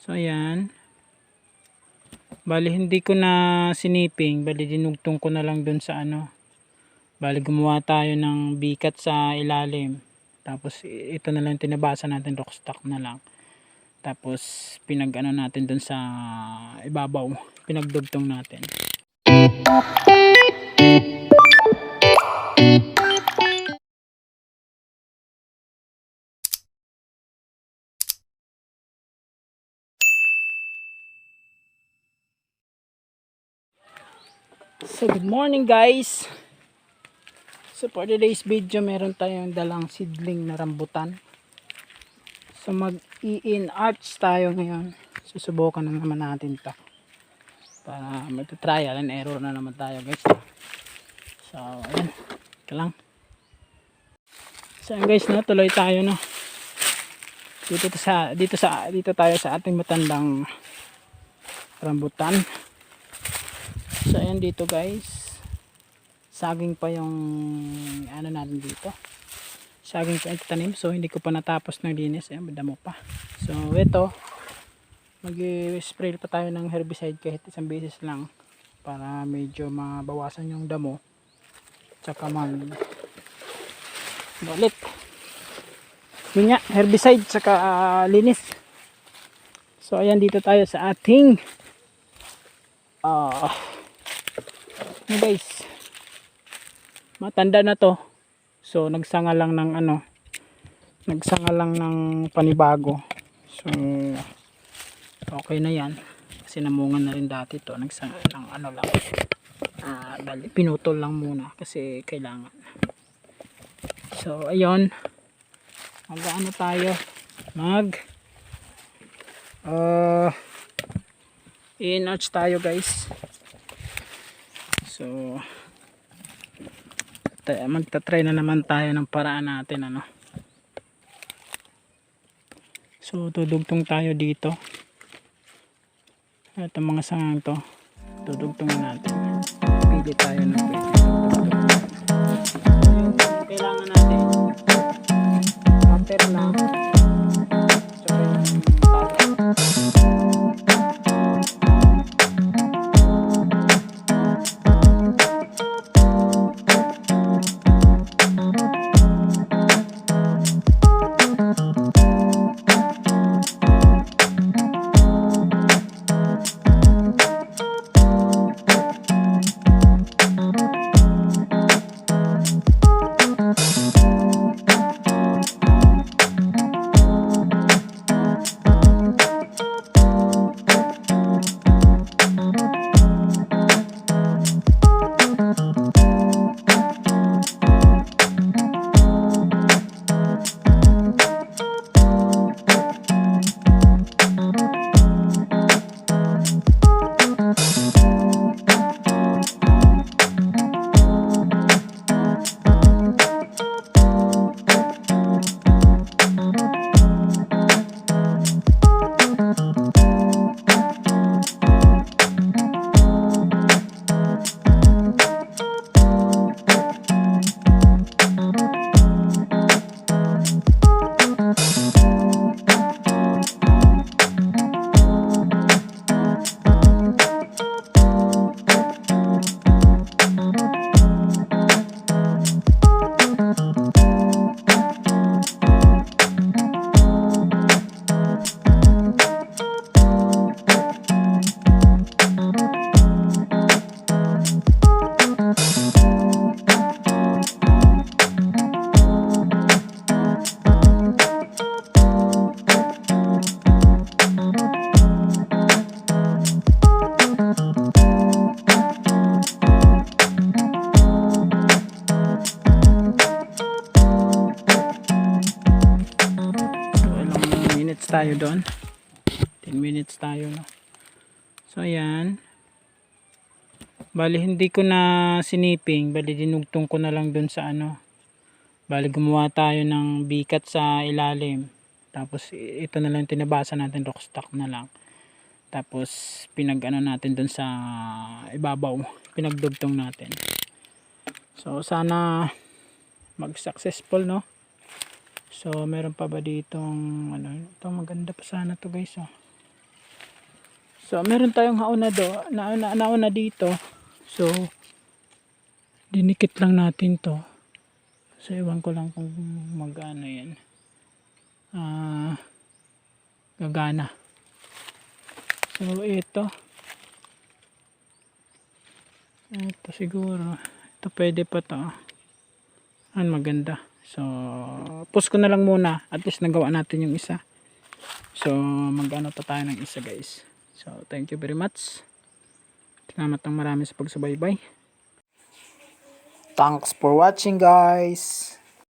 So ayan. Bali hindi ko na siniping, bali dinugtong ko na lang dun sa ano. Bali gumawa tayo ng bikat sa ilalim. Tapos ito na lang tinabasa natin, rockstock na lang. Tapos pinag-ano natin dun sa ibabaw, pinagdugtong natin. So good morning guys. So for today's video, meron tayong dalang seedling na rambutan. So mag-i-in-arch tayo ngayon. Susubukan na naman natin to. Para mag-trial and error na naman tayo guys. So ayan, ito lang. So guys, no, tuloy tayo no. Dito tayo sa ating matandang rambutan. So ayan dito guys. Saging pa yung ano natin dito. Saging pa itanim. So hindi ko pa natapos ng linis. Ayan, madamo pa. So ito, mag-spray pa tayo ng herbicide kahit isang beses lang. Para medyo mabawasan yung damo. Tsaka ulit. Yun nga, herbicide tsaka linis. So ayan, dito tayo sa ating guys, matanda na to. So nagsanga lang ng panibago. So okay na yan kasi namungan na rin dati to. Nagsanga ng lang, bali pinutol lang muna kasi kailangan. So ayun, mag-ano tayo, in-arch tayo guys. So magta-try na naman tayo ng paraan natin ano. So tudugtong tayo dito. Ito mga sangang to, tudugtong natin. Pili tayo ng pwede. Kailangan natin pattern na tayo doon. 10 minutes tayo no? So ayan, bali hindi ko na siniping, bali dinugtong ko na lang doon sa ano. Bali gumawa tayo ng bikat sa ilalim. Tapos ito na lang tinabasa natin, rockstock na lang. Tapos pinag-ano natin doon sa ibabaw, pinagdugtong natin. So sana mag-successful no. So meron pa ba ditong ito maganda pa sana to guys oh. So, meron tayong nauna dito. So, dinikit lang natin to. So, ewan ko lang kung mag-ano yan. Gagana. So, ito. Ito siguro. Ito pwede pa to. Maganda. So, post ko na lang muna. At least nagawa natin yung isa. So, mag-ano pa tayo ng isa guys. So, thank you very much. Salamat ng marami sa pagsubaybay. Thanks for watching guys.